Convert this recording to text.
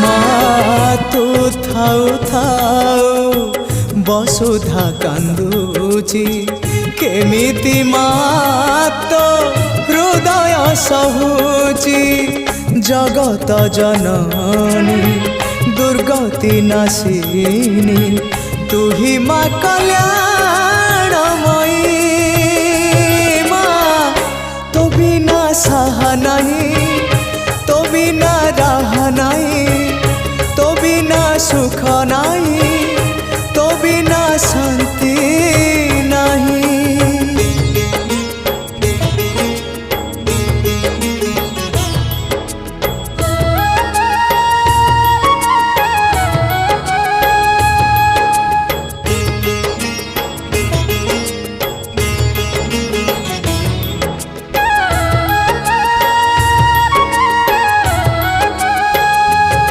মা তু থাউ থাউ বসুধা কান্দুচি কেমিতি মা তো হৃদয় সহুচি জগত জননী দুর্গতি নাশিনী তুহি মা কল্যাণময়ী মা তো বিনা সাহা নাই তো বিনা রাহ নাই তো বিনা সুখ নাই।